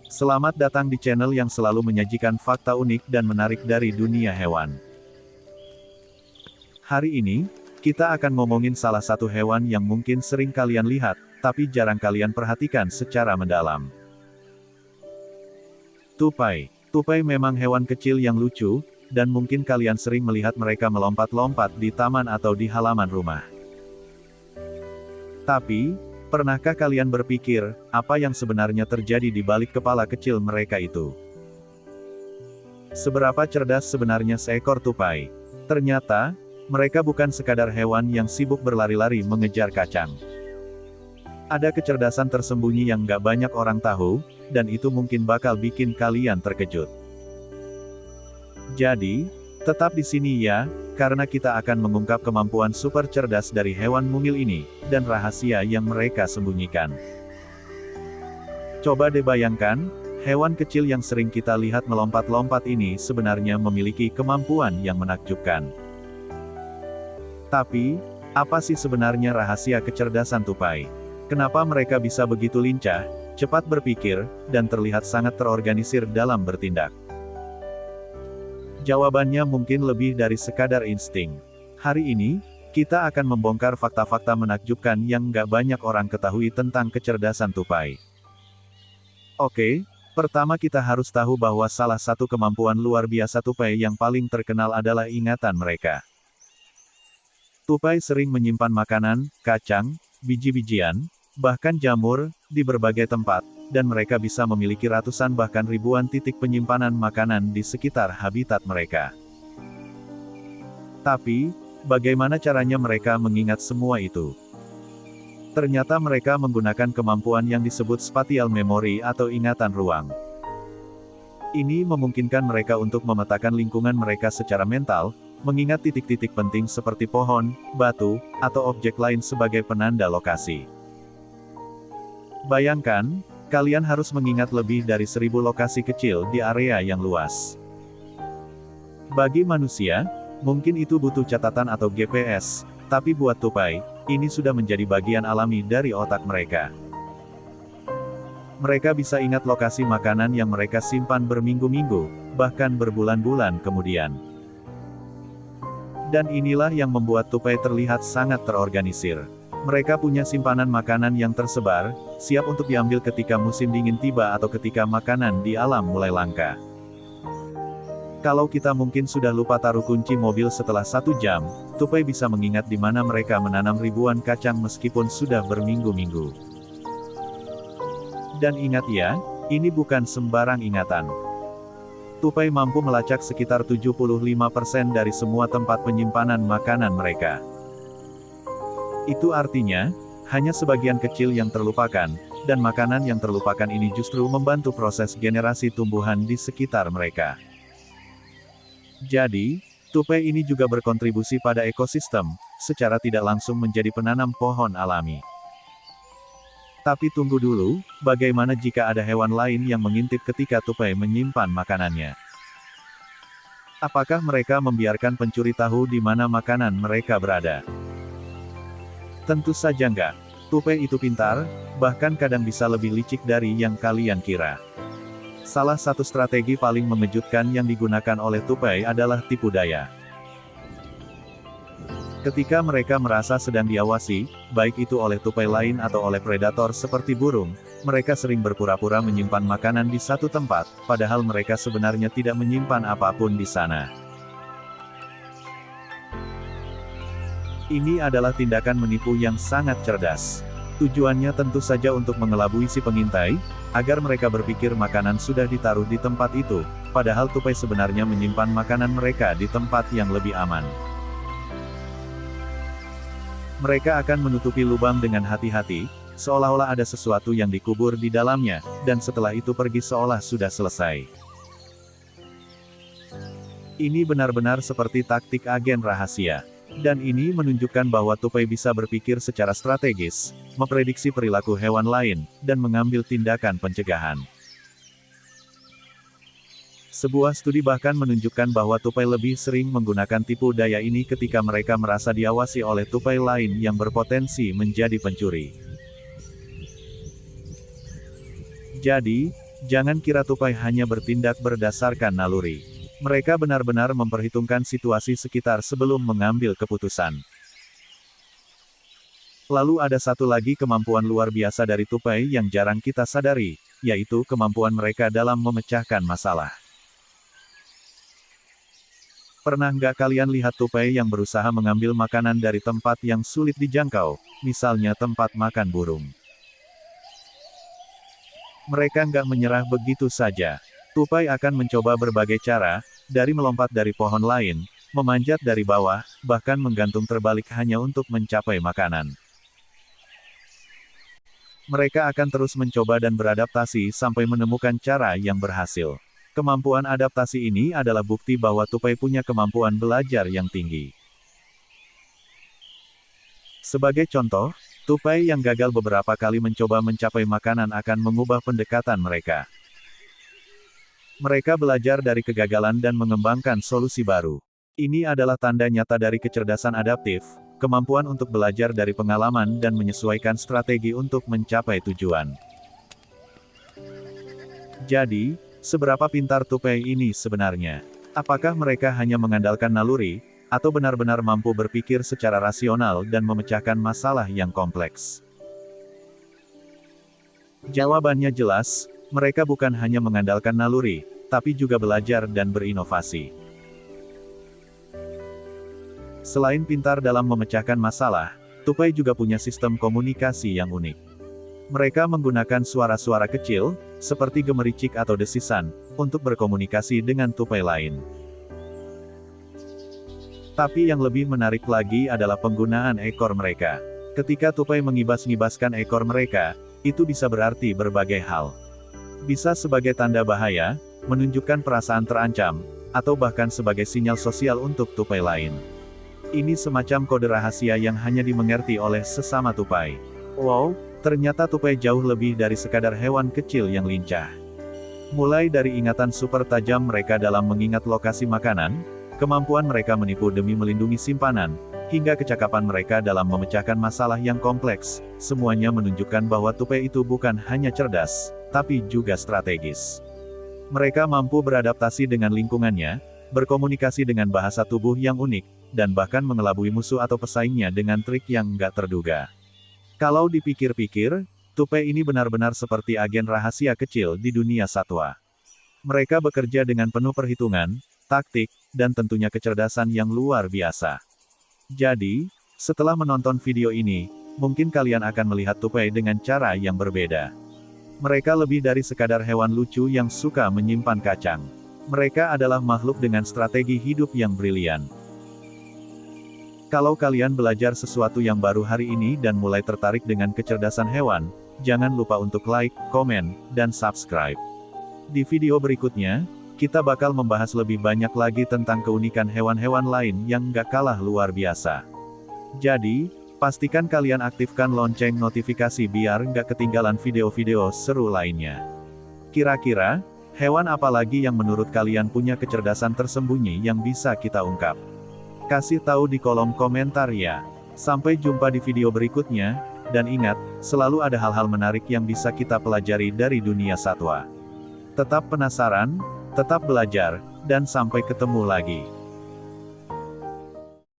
Selamat datang di channel yang selalu menyajikan fakta unik dan menarik dari dunia hewan. Hari ini, kita akan ngomongin salah satu hewan yang mungkin sering kalian lihat, tapi jarang kalian perhatikan secara mendalam. Tupai. Tupai memang hewan kecil yang lucu, dan mungkin kalian sering melihat mereka melompat-lompat di taman atau di halaman rumah. Tapi, pernahkah kalian berpikir, apa yang sebenarnya terjadi di balik kepala kecil mereka itu? Seberapa cerdas sebenarnya seekor tupai? Ternyata, mereka bukan sekadar hewan yang sibuk berlari-lari mengejar kacang. Ada kecerdasan tersembunyi yang gak banyak orang tahu, dan itu mungkin bakal bikin kalian terkejut. Jadi, tetap di sini ya, karena kita akan mengungkap kemampuan super cerdas dari hewan mungil ini, dan rahasia yang mereka sembunyikan. Coba deh bayangkan, hewan kecil yang sering kita lihat melompat-lompat ini sebenarnya memiliki kemampuan yang menakjubkan. Tapi, apa sih sebenarnya rahasia kecerdasan tupai? Kenapa mereka bisa begitu lincah, cepat berpikir, dan terlihat sangat terorganisir dalam bertindak? Jawabannya mungkin lebih dari sekadar insting. Hari ini, kita akan membongkar fakta-fakta menakjubkan yang nggak banyak orang ketahui tentang kecerdasan tupai. Oke, pertama kita harus tahu bahwa salah satu kemampuan luar biasa tupai yang paling terkenal adalah ingatan mereka. Tupai sering menyimpan makanan, kacang, biji-bijian, bahkan jamur, di berbagai tempat, dan mereka bisa memiliki ratusan bahkan ribuan titik penyimpanan makanan di sekitar habitat mereka. Tapi, bagaimana caranya mereka mengingat semua itu? Ternyata mereka menggunakan kemampuan yang disebut spatial memory atau ingatan ruang. Ini memungkinkan mereka untuk memetakan lingkungan mereka secara mental, mengingat titik-titik penting seperti pohon, batu, atau objek lain sebagai penanda lokasi. Bayangkan, kalian harus mengingat lebih dari 1000 lokasi kecil di area yang luas. Bagi manusia, mungkin itu butuh catatan atau GPS, tapi buat tupai, ini sudah menjadi bagian alami dari otak mereka. Mereka bisa ingat lokasi makanan yang mereka simpan berminggu-minggu, bahkan berbulan-bulan kemudian. Dan inilah yang membuat tupai terlihat sangat terorganisir. Mereka punya simpanan makanan yang tersebar, siap untuk diambil ketika musim dingin tiba atau ketika makanan di alam mulai langka. Kalau kita mungkin sudah lupa taruh kunci mobil setelah 1 jam, tupai bisa mengingat di mana mereka menanam ribuan kacang meskipun sudah berminggu-minggu. Dan ingat ya, ini bukan sembarang ingatan. Tupai mampu melacak sekitar 75% dari semua tempat penyimpanan makanan mereka. Itu artinya, hanya sebagian kecil yang terlupakan, dan makanan yang terlupakan ini justru membantu proses generasi tumbuhan di sekitar mereka. Jadi, tupai ini juga berkontribusi pada ekosistem, secara tidak langsung menjadi penanam pohon alami. Tapi tunggu dulu, bagaimana jika ada hewan lain yang mengintip ketika tupai menyimpan makanannya? Apakah mereka membiarkan pencuri tahu di mana makanan mereka berada? Tentu saja enggak. Tupai itu pintar, bahkan kadang bisa lebih licik dari yang kalian kira. Salah satu strategi paling mengejutkan yang digunakan oleh tupai adalah tipu daya. Ketika mereka merasa sedang diawasi, baik itu oleh tupai lain atau oleh predator seperti burung, mereka sering berpura-pura menyimpan makanan di satu tempat, padahal mereka sebenarnya tidak menyimpan apapun di sana. Ini adalah tindakan menipu yang sangat cerdas. Tujuannya tentu saja untuk mengelabui si pengintai, agar mereka berpikir makanan sudah ditaruh di tempat itu, padahal tupai sebenarnya menyimpan makanan mereka di tempat yang lebih aman. Mereka akan menutupi lubang dengan hati-hati, seolah-olah ada sesuatu yang dikubur di dalamnya, dan setelah itu pergi seolah sudah selesai. Ini benar-benar seperti taktik agen rahasia. Dan ini menunjukkan bahwa tupai bisa berpikir secara strategis, memprediksi perilaku hewan lain, dan mengambil tindakan pencegahan. Sebuah studi bahkan menunjukkan bahwa tupai lebih sering menggunakan tipu daya ini ketika mereka merasa diawasi oleh tupai lain yang berpotensi menjadi pencuri. Jadi, Jangan kira tupai hanya bertindak berdasarkan naluri. Mereka benar-benar memperhitungkan situasi sekitar sebelum mengambil keputusan. Lalu ada satu lagi kemampuan luar biasa dari tupai yang jarang kita sadari, yaitu kemampuan mereka dalam memecahkan masalah. Pernah nggak kalian lihat tupai yang berusaha mengambil makanan dari tempat yang sulit dijangkau, misalnya tempat makan burung? Mereka nggak menyerah begitu saja. Tupai akan mencoba berbagai cara, dari melompat dari pohon lain, memanjat dari bawah, bahkan menggantung terbalik hanya untuk mencapai makanan. Mereka akan terus mencoba dan beradaptasi sampai menemukan cara yang berhasil. Kemampuan adaptasi ini adalah bukti bahwa tupai punya kemampuan belajar yang tinggi. Sebagai contoh, tupai yang gagal beberapa kali mencoba mencapai makanan akan mengubah pendekatan mereka. Mereka belajar dari kegagalan dan mengembangkan solusi baru. Ini adalah tanda nyata dari kecerdasan adaptif, kemampuan untuk belajar dari pengalaman dan menyesuaikan strategi untuk mencapai tujuan. Jadi, seberapa pintar tupai ini sebenarnya? Apakah mereka hanya mengandalkan naluri, atau benar-benar mampu berpikir secara rasional dan memecahkan masalah yang kompleks? Jawabannya jelas, mereka bukan hanya mengandalkan naluri, tapi juga belajar dan berinovasi. Selain pintar dalam memecahkan masalah, tupai juga punya sistem komunikasi yang unik. Mereka menggunakan suara-suara kecil, seperti gemericik atau desisan, untuk berkomunikasi dengan tupai lain. Tapi yang lebih menarik lagi adalah penggunaan ekor mereka. Ketika tupai mengibas-ngibaskan ekor mereka, itu bisa berarti berbagai hal. Bisa sebagai tanda bahaya, menunjukkan perasaan terancam, atau bahkan sebagai sinyal sosial untuk tupai lain. Ini semacam kode rahasia yang hanya dimengerti oleh sesama tupai. Wow, ternyata tupai jauh lebih dari sekadar hewan kecil yang lincah. Mulai dari ingatan super tajam mereka dalam mengingat lokasi makanan, kemampuan mereka menipu demi melindungi simpanan, hingga kecakapan mereka dalam memecahkan masalah yang kompleks, semuanya menunjukkan bahwa tupai itu bukan hanya cerdas, tapi juga strategis. Mereka mampu beradaptasi dengan lingkungannya, berkomunikasi dengan bahasa tubuh yang unik, dan bahkan mengelabui musuh atau pesaingnya dengan trik yang nggak terduga. Kalau dipikir-pikir, tupai ini benar-benar seperti agen rahasia kecil di dunia satwa. Mereka bekerja dengan penuh perhitungan, taktik, dan tentunya kecerdasan yang luar biasa. Jadi, setelah menonton video ini, mungkin kalian akan melihat tupai dengan cara yang berbeda. Mereka lebih dari sekadar hewan lucu yang suka menyimpan kacang. Mereka adalah makhluk dengan strategi hidup yang brilian. Kalau kalian belajar sesuatu yang baru hari ini dan mulai tertarik dengan kecerdasan hewan, jangan lupa untuk like, komen, dan subscribe. Di video berikutnya, kita bakal membahas lebih banyak lagi tentang keunikan hewan-hewan lain yang nggak kalah luar biasa. Jadi, pastikan kalian aktifkan lonceng notifikasi biar nggak ketinggalan video-video seru lainnya. Kira-kira, hewan apa lagi yang menurut kalian punya kecerdasan tersembunyi yang bisa kita ungkap? Kasih tahu di kolom komentar ya. Sampai jumpa di video berikutnya, dan ingat, selalu ada hal-hal menarik yang bisa kita pelajari dari dunia satwa. Tetap penasaran, tetap belajar, dan sampai ketemu lagi.